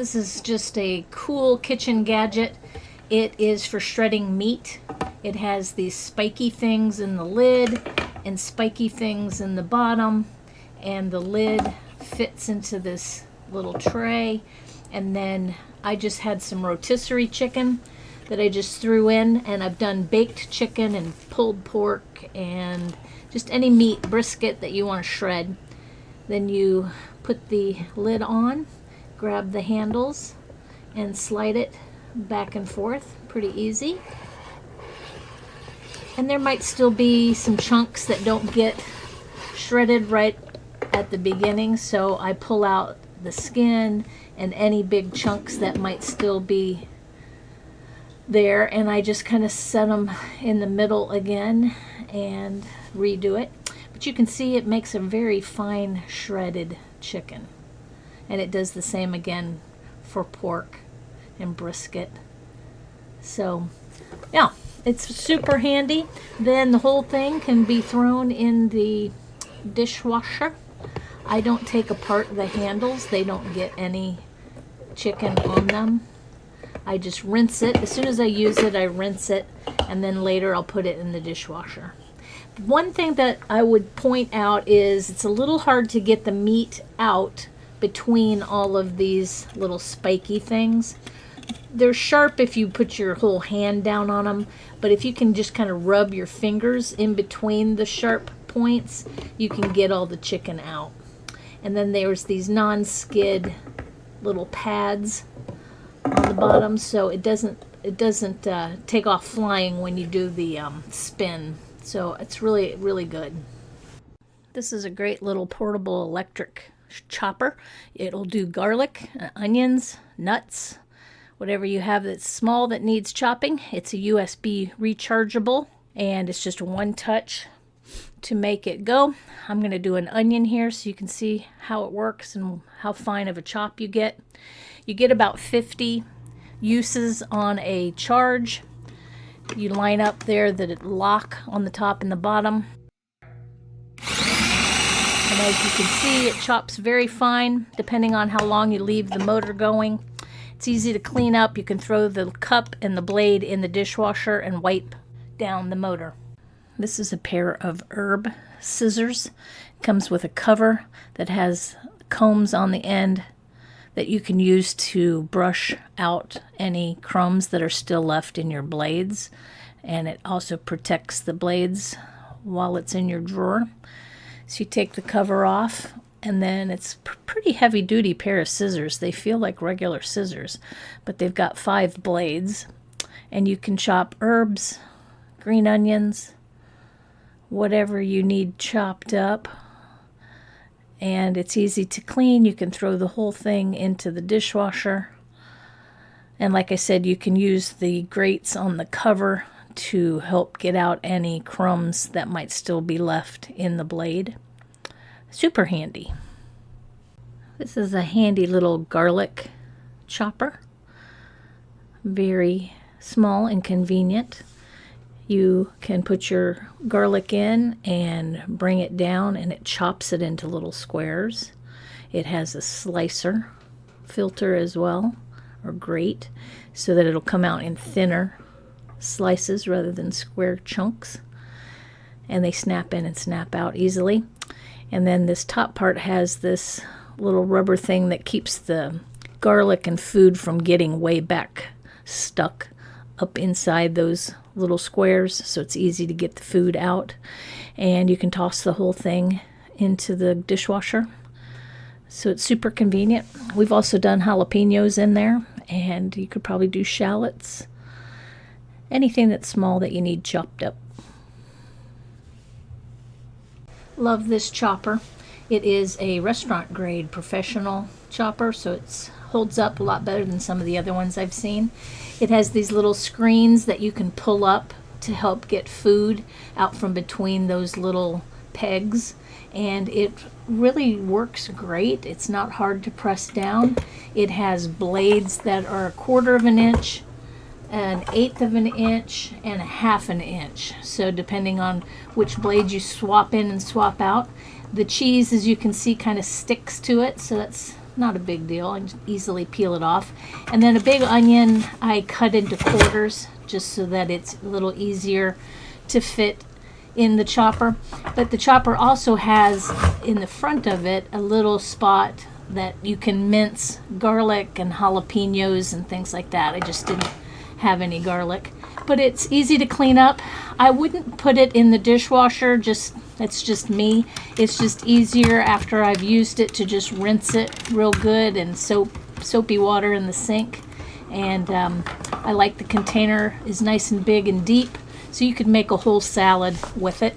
This is just a cool kitchen gadget. It is for shredding meat. It has these spiky things in the lid and spiky things in the bottom, and the lid fits into this little tray. And then I just had some rotisserie chicken that I just threw in, and I've done baked chicken and pulled pork and just any meat, brisket that you want to shred. Then you put the lid on, grab the handles, and slide it back and forth. Pretty easy. And there might still be some chunks that don't get shredded right at the beginning, so I pull out the skin and any big chunks that might still be there, and I just kind of set them in the middle again and redo it. But you can see it makes a very fine shredded chicken, and it does the same again for pork and brisket. So yeah, it's super handy. Then the whole thing can be thrown in the dishwasher. I don't take apart the handles. They don't get any chicken on them. I just rinse it. As soon as I use it, I rinse it, and then later I'll put it in the dishwasher. One thing that I would point out is it's a little hard to get the meat out between all of these little spiky things. They're sharp if you put your whole hand down on them, but if you can just kind of rub your fingers in between the sharp points, you can get all the chicken out. And then there's these non-skid little pads on the bottom, so it doesn't take off flying when you do the spin. So it's really, really good. This is a great little portable electric chopper. It'll do garlic, onions, nuts, whatever you have that's small that needs chopping. It's a USB rechargeable, and it's just one touch to make it go. I'm going to do an onion here so you can see how it works and how fine of a chop you get. You get about 50 uses on a charge. You line up there the lock on the top and the bottom. And as you can see, it chops very fine depending on how long you leave the motor going. It's easy to clean up. You can throw the cup and the blade in the dishwasher and wipe down the motor. This is a pair of herb scissors. It comes with a cover that has combs on the end that you can use to brush out any crumbs that are still left in your blades. And it also protects the blades while it's in your drawer. So you take the cover off, and then it's a pretty heavy duty pair of scissors. They feel like regular scissors, but they've got 5 blades, and you can chop herbs, green onions, whatever you need chopped up. And it's easy to clean. You can throw the whole thing into the dishwasher. And like I said, you can use the grates on the cover to help get out any crumbs that might still be left in the blade. Super handy. This is a handy little garlic chopper. Very small and convenient. You can put your garlic in and bring it down, and it chops it into little squares. It has a slicer filter as well, or grate, so that it'll come out in thinner slices rather than square chunks. And they snap in and snap out easily. And then this top part has this little rubber thing that keeps the garlic and food from getting way back stuck up inside those little squares, so it's easy to get the food out. And you can toss the whole thing into the dishwasher, so it's super convenient. We've also done jalapenos in there, and you could probably do shallots, anything that's small that you need chopped up. Love this chopper. It is a restaurant grade professional chopper, so it holds up a lot better than some of the other ones I've seen. It has these little screens that you can pull up to help get food out from between those little pegs, and it really works great. It's not hard to press down. It has blades that are 1/4 of an inch, 1/8 of an inch, and 1/2 an inch. So depending on which blade you swap in and swap out. The cheese, as you can see, kind of sticks to it, so that's not a big deal. I can easily peel it off. And then a big onion I cut into quarters just so that it's a little easier to fit in the chopper. But the chopper also has in the front of it a little spot that you can mince garlic and jalapenos and things like that. I just didn't have any garlic. But it's easy to clean up. I wouldn't put it in the dishwasher, that's just me. It's just easier after I've used it to just rinse it real good and soapy water in the sink. And I like the container is nice and big and deep, so you could make a whole salad with it.